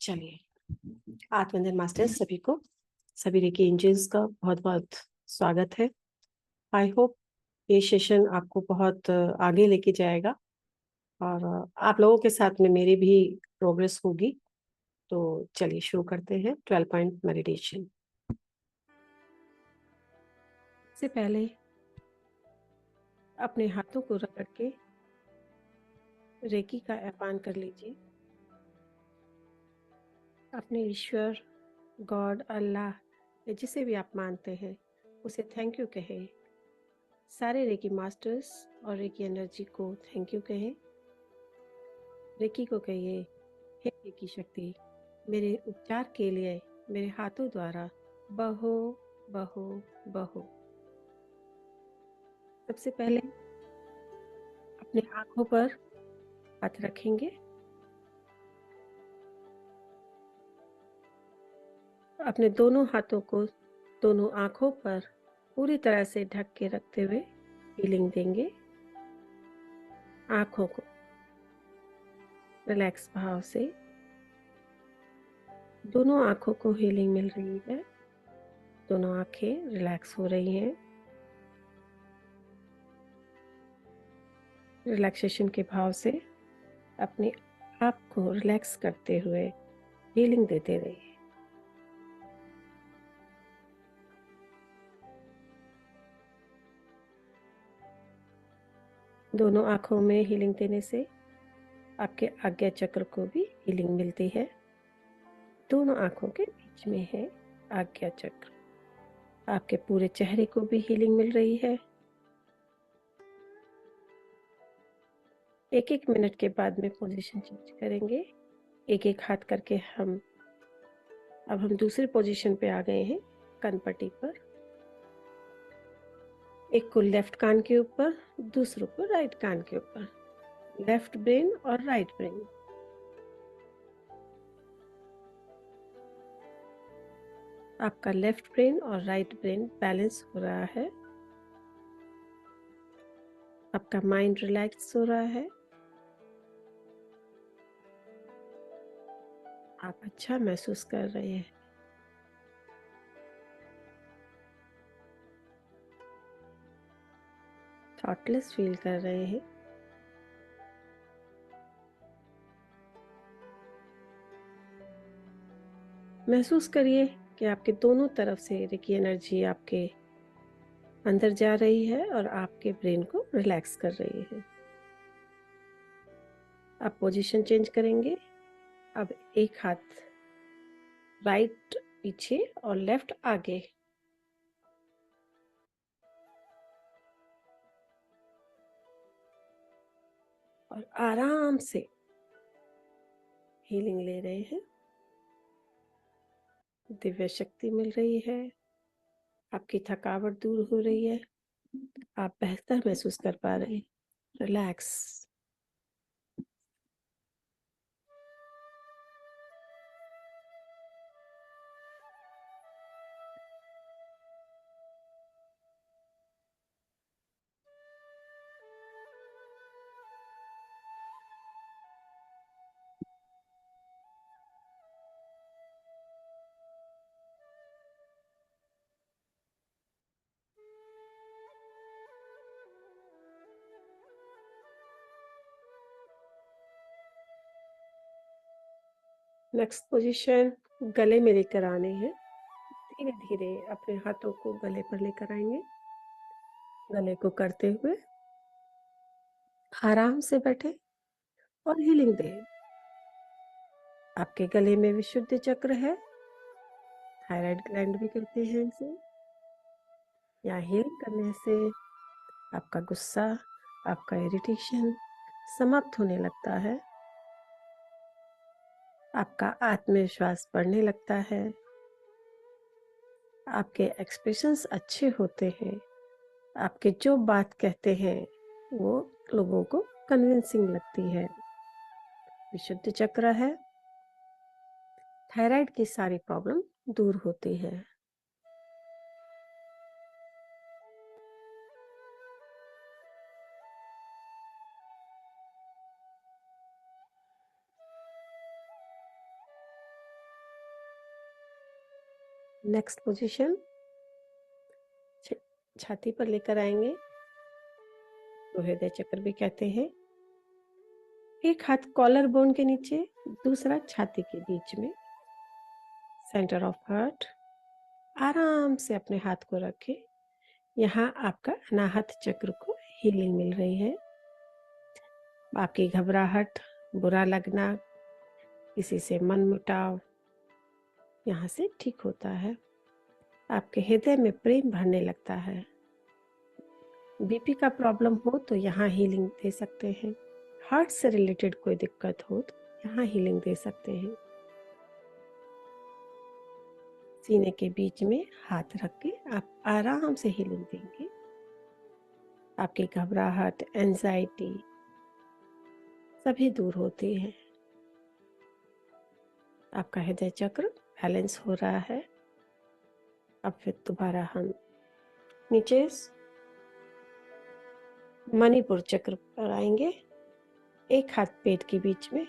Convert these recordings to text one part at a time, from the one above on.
चलिए, आत्मनिर्भर मास्टर्स सभी रेकी एंजल्स का बहुत बहुत स्वागत है। आई होप ये सेशन आपको बहुत आगे लेके जाएगा और आप लोगों के साथ में मेरी भी प्रोग्रेस होगी। तो चलिए शुरू करते हैं 12 पॉइंट मेडिटेशन। से पहले अपने हाथों को रगड़ के रेकी का आह्वान कर लीजिए। अपने ईश्वर, गॉड, अल्लाह या जिसे भी आप मानते हैं उसे थैंक यू कहें। सारे रेकी मास्टर्स और रेकी एनर्जी को थैंक यू कहें। रेकी को कहिए, हे रेकी शक्ति, मेरे उपचार के लिए मेरे हाथों द्वारा बहो बहो बहो। सबसे पहले अपने आंखों पर हाथ रखेंगे। अपने दोनों हाथों को दोनों आंखों पर पूरी तरह से ढक के रखते हुए फीलिंग देंगे। आंखों को रिलैक्स भाव से, दोनों आंखों को हीलिंग मिल रही है, दोनों आंखें रिलैक्स हो रही हैं। रिलैक्सेशन के भाव से अपने आप को रिलैक्स करते हुए हीलिंग देते रहिए। दोनों आंखों में हीलिंग देने से आपके आज्ञा चक्र को भी हीलिंग मिलती है। दोनों आंखों के बीच में है आज्ञा चक्र। आपके पूरे चेहरे को भी हीलिंग मिल रही है। एक एक मिनट के बाद में पोजीशन चेंज करेंगे। एक एक हाथ करके अब हम दूसरी पोजीशन पे आ गए हैं, कनपट्टी पर। एक को लेफ्ट कान के ऊपर, दूसरों को राइट कान के ऊपर। लेफ्ट ब्रेन और राइट ब्रेन। आपका लेफ्ट ब्रेन और राइट ब्रेन बैलेंस हो रहा है। आपका माइंड रिलैक्स हो रहा है। आप अच्छा महसूस कर रहे हैं। थॉटलेस फील कर रहे हैं। महसूस करिए कि आपके दोनों तरफ से रेकी एनर्जी आपके अंदर जा रही है और आपके ब्रेन को रिलैक्स कर रही है। आप पोजीशन चेंज करेंगे। अब एक हाथ राइट पीछे और लेफ्ट आगे। और आराम से हीलिंग ले रहे हैं। दिव्य शक्ति मिल रही है। आपकी थकावट दूर हो रही है। आप बेहतर महसूस कर पा रहे हैं। रिलैक्स। नेक्स्ट पोजीशन गले में लेकर आने हैं। धीरे धीरे अपने हाथों को गले पर लेकर आएंगे। गले को करते हुए आराम से बैठे और हीलिंग दें। आपके गले में विशुद्ध चक्र है। थायराइड ग्लैंड भी कहते हैं इसे। यहाँ हीलिंग करने से आपका गुस्सा, आपका इरिटेशन समाप्त होने लगता है। आपका आत्मविश्वास बढ़ने लगता है। आपके एक्सप्रेशंस अच्छे होते हैं। आपके जो बात कहते हैं वो लोगों को कन्विंसिंग लगती है। विशुद्ध चक्र है। थायराइड की सारी प्रॉब्लम दूर होती है। नेक्स्ट पोजीशन छाती पर लेकर आएंगे, तो हृदय चक्र भी कहते हैं। एक हाथ कॉलर बोन के नीचे, दूसरा छाती के बीच में, सेंटर ऑफ हार्ट। आराम से अपने हाथ को रखें। यहाँ आपका अनाहत चक्र को हीलिंग मिल रही है। आपकी घबराहट, बुरा लगना, किसी से मनमुटाव यहाँ से ठीक होता है। आपके हृदय में प्रेम भरने लगता है। बीपी का प्रॉब्लम हो तो यहाँ हीलिंग दे सकते हैं। हार्ट से रिलेटेड कोई दिक्कत हो तो यहाँ हीलिंग दे सकते हैं। सीने के बीच में हाथ रख के आप आराम से हीलिंग देंगे। आपकी घबराहट, एंजाइटी सभी दूर होती है। आपका हृदय चक्र बैलेंस हो रहा है। अब फिर दोबारा हम नीचे मणिपुर चक्र पर आएंगे। एक हाथ पेट के बीच में,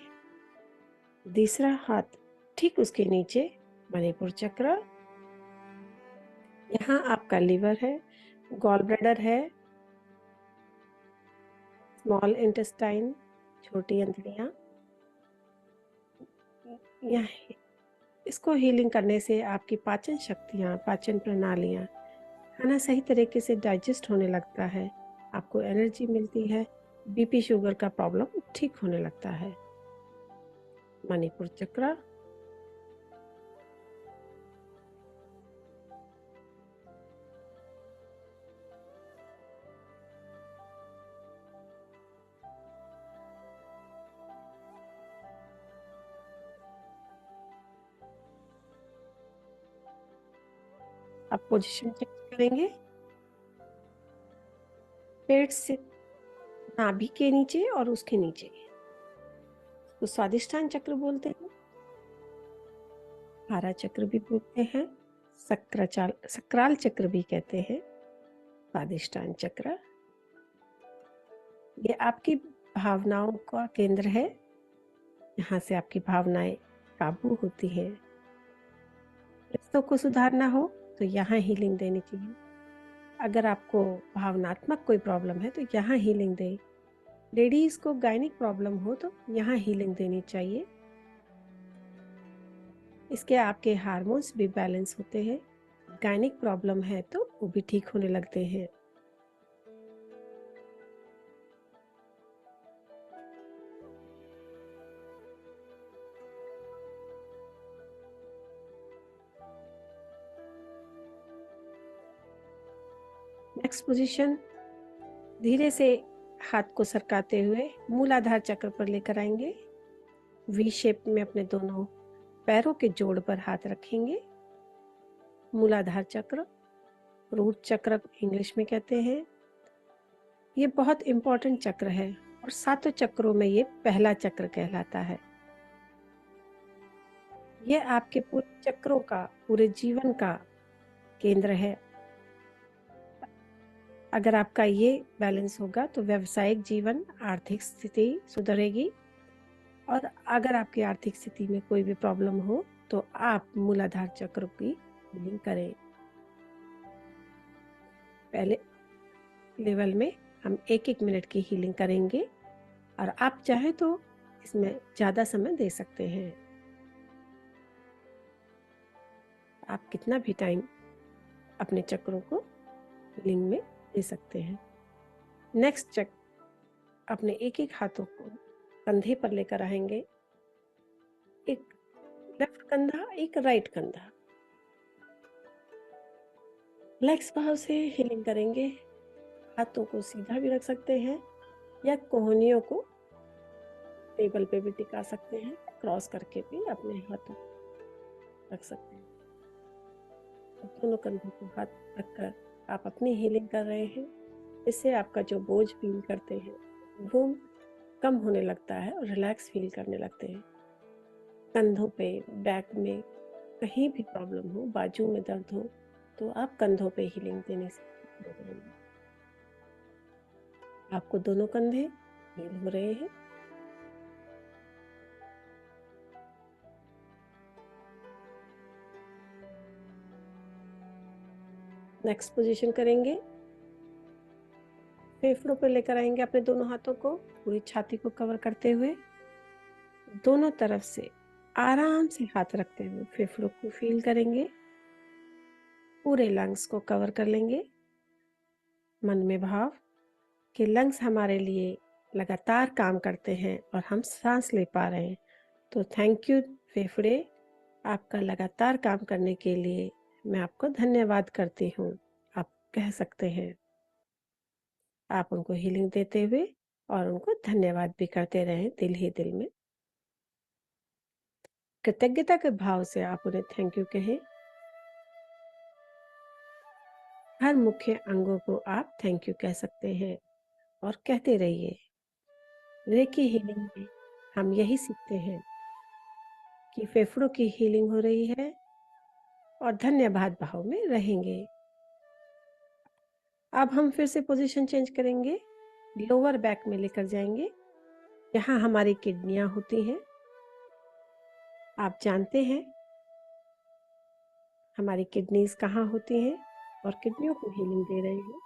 दूसरा हाथ ठीक उसके नीचे, मणिपुर चक्र। यहाँ आपका लिवर है, गॉल ब्लैडर है, स्मॉल इंटेस्टाइन, छोटी अंतड़ियाँ। यहाँ इसको हीलिंग करने से आपकी पाचन शक्तियाँ, पाचन प्रणालियाँ, खाना सही तरीके से डाइजेस्ट होने लगता है। आपको एनर्जी मिलती है। बीपी शुगर का प्रॉब्लम ठीक होने लगता है। मणिपुर चक्र। आप पोजीशन चेंज करेंगे। पेट से नाभि के नीचे और उसके नीचे तो स्वादिष्टान चक्र बोलते हैं। हारा चक्र भी बोलते हैं। सक्राल चक्र भी कहते हैं। स्वादिष्टान चक्र ये आपकी भावनाओं का केंद्र है। यहाँ से आपकी भावनाएं काबू होती है। रिश्तों को सुधारना हो तो यहाँ हीलिंग देनी चाहिए। अगर आपको भावनात्मक कोई प्रॉब्लम है तो यहाँ हीलिंग दें। लेडीज को गायनिक प्रॉब्लम हो तो यहाँ हीलिंग देनी चाहिए। इसके आपके हार्मोन्स भी बैलेंस होते हैं। गायनिक प्रॉब्लम है तो वो भी ठीक होने लगते हैं। नेक्स्ट पोजीशन, धीरे से हाथ को सरकाते हुए मूलाधार चक्र पर लेकर आएंगे। वी शेप में अपने दोनों पैरों के जोड़ पर हाथ रखेंगे। मूलाधार चक्र, रूट चक्र इंग्लिश में कहते हैं। ये बहुत इंपॉर्टेंट चक्र है और सातों चक्रों में ये पहला चक्र कहलाता है। ये आपके पूरे चक्रों का, पूरे जीवन का केंद्र है। अगर आपका ये बैलेंस होगा तो व्यावसायिक जीवन, आर्थिक स्थिति सुधरेगी। और अगर आपकी आर्थिक स्थिति में कोई भी प्रॉब्लम हो तो आप मूलाधार चक्र की हीलिंग करें। पहले लेवल में हम 1-1 मिनट की हीलिंग करेंगे और आप चाहे तो इसमें ज़्यादा समय दे सकते हैं। आप कितना भी टाइम अपने चक्रों को हीलिंग में दे सकते हैं। नेक्स्ट चक्र, अपने एक-एक हाथों को कंधे पर लेकर आएंगे। एक लेफ्ट कंधा, एक राइट कंधा। रिलैक्स भाव से हीलिंग करेंगे। हाथों को सीधा भी रख सकते हैं या कोहनियों को टेबल पे भी टिका सकते हैं। क्रॉस करके भी अपने हाथों रख सकते हैं। दोनों कंधों को हाथ रखकर आप अपनी हीलिंग कर रहे हैं। इससे आपका जो बोझ फील करते हैं वो कम होने लगता है और रिलैक्स फील करने लगते हैं। कंधों पे, बैक में कहीं भी प्रॉब्लम हो, बाजू में दर्द हो तो आप कंधों पे हीलिंग देने से आपको दोनों कंधे हील हो रहे हैं। नेक्स्ट पोजीशन करेंगे। फेफड़ों पर लेकर आएंगे अपने दोनों हाथों को, पूरी छाती को कवर करते हुए। दोनों तरफ से आराम से हाथ रखते हुए फेफड़ों को फील करेंगे। पूरे लंग्स को कवर कर लेंगे। मन में भाव कि लंग्स हमारे लिए लगातार काम करते हैं और हम सांस ले पा रहे हैं। तो थैंक यू फेफड़े, आपका लगातार काम करने के लिए मैं आपको धन्यवाद करती हूँ, आप कह सकते हैं। आप उनको हीलिंग देते हुए और उनको धन्यवाद भी करते रहें दिल ही दिल में। कृतज्ञता के भाव से आप उन्हें थैंक यू कहें। हर मुख्य अंगों को आप थैंक यू कह सकते हैं और कहते रहिए। रेकी हीलिंग में हम यही सीखते हैं कि फेफड़ों की हीलिंग हो रही है और धन्यवाद भाव में रहेंगे। अब हम फिर से पोजीशन चेंज करेंगे, लोअर बैक में लेकर जाएंगे, यहाँ हमारी किडनियां होती हैं। आप जानते हैं हमारी किडनीज कहाँ होती हैं और किडनियों को हीलिंग दे रहे हैं।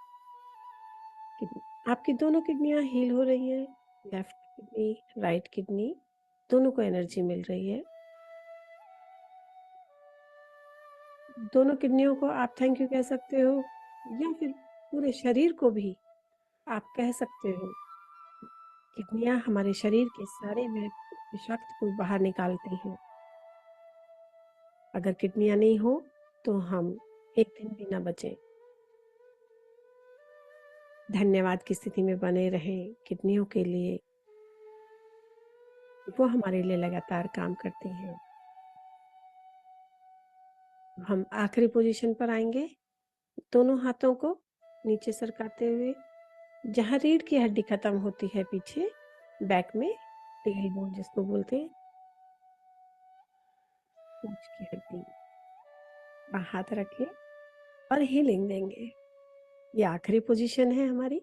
आपकी दोनों किडनियां हील हो रही हैं, लेफ्ट किडनी राइट किडनी दोनों को एनर्जी मिल रही है। दोनों किडनियों को आप थैंक यू कह सकते हो या फिर पूरे शरीर को भी आप कह सकते हो। किडनियां हमारे शरीर के सारे विषाक्त को बाहर निकालती हैं। अगर किडनियां नहीं हो तो हम एक दिन भी ना बचें। धन्यवाद की स्थिति में बने रहें किडनियों के लिए, वो हमारे लिए लगातार काम करती हैं। हम आखिरी पोजीशन पर आएंगे, दोनों हाथों को नीचे सरकाते हुए। जहाँ रीढ़ की हड्डी खत्म होती है पीछे बैक में, टेल बोन जिसको बोलते हैं, पूंछ की हड्डी, वहाँ हाथ रखें और हीलिंग देंगे। ये आखिरी पोजीशन है हमारी।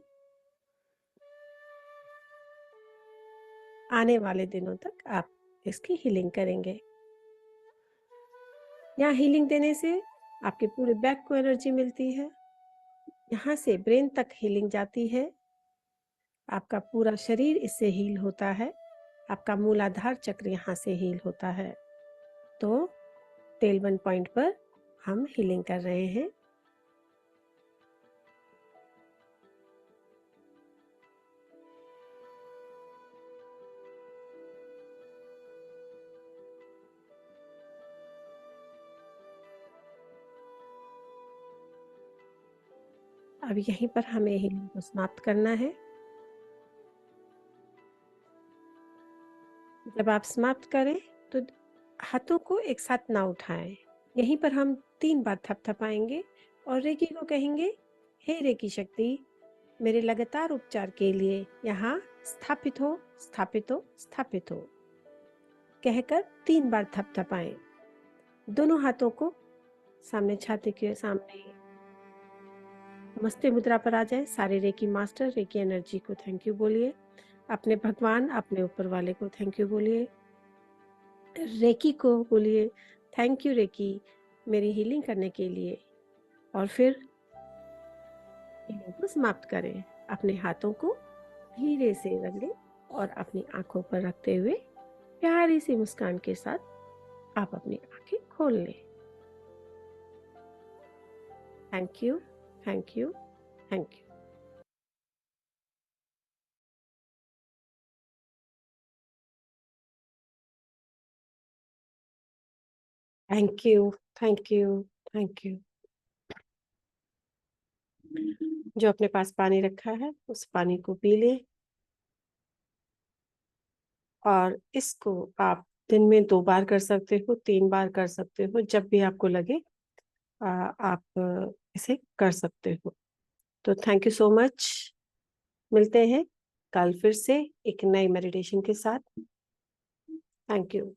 आने वाले दिनों तक आप इसकी हीलिंग करेंगे। यहाँ हीलिंग देने से आपके पूरे बैक को एनर्जी मिलती है, यहाँ से ब्रेन तक हीलिंग जाती है। आपका पूरा शरीर इससे हील होता है, आपका मूलाधार चक्र यहाँ से हील होता है। तो टेलबन पॉइंट पर हम हीलिंग कर रहे हैं। अब यहीं पर हमें हीलिंग को समाप्त करना है। जब आप समाप्त करें तो हाथों को एक साथ ना उठाएं। यहीं पर हम 3 बार थपथपाएंगे और रेकी को कहेंगे, हे रेकी शक्ति, मेरे लगातार उपचार के लिए यहाँ स्थापित हो, स्थापित हो, स्थापित हो कहकर 3 बार थपथपाएं। दोनों हाथों को सामने छाती के सामने नमस्ते मुद्रा पर आ जाए। सारे रेकी मास्टर, रेकी एनर्जी को थैंक यू बोलिए। अपने भगवान, अपने ऊपर वाले को थैंक यू बोलिए। रेकी को बोलिए, थैंक यू रेकी मेरी हीलिंग करने के लिए। और फिर हीलिंग को समाप्त करें। अपने हाथों को धीरे से रगड़ें और अपनी आंखों पर रखते हुए प्यारी सी मुस्कान के साथ आप अपनी आंखें खोल लें। Thank you, thank you, thank you. Thank you, thank you, thank you. जो अपने पास पानी रखा है उस पानी को पी ले और इसको आप दिन में 2 बार कर सकते हो, 3 बार कर सकते हो, जब भी आपको लगे आप इसे कर सकते हो। तो थैंक यू सो मच। मिलते हैं कल फिर से एक नई मेडिटेशन के साथ। Thank you.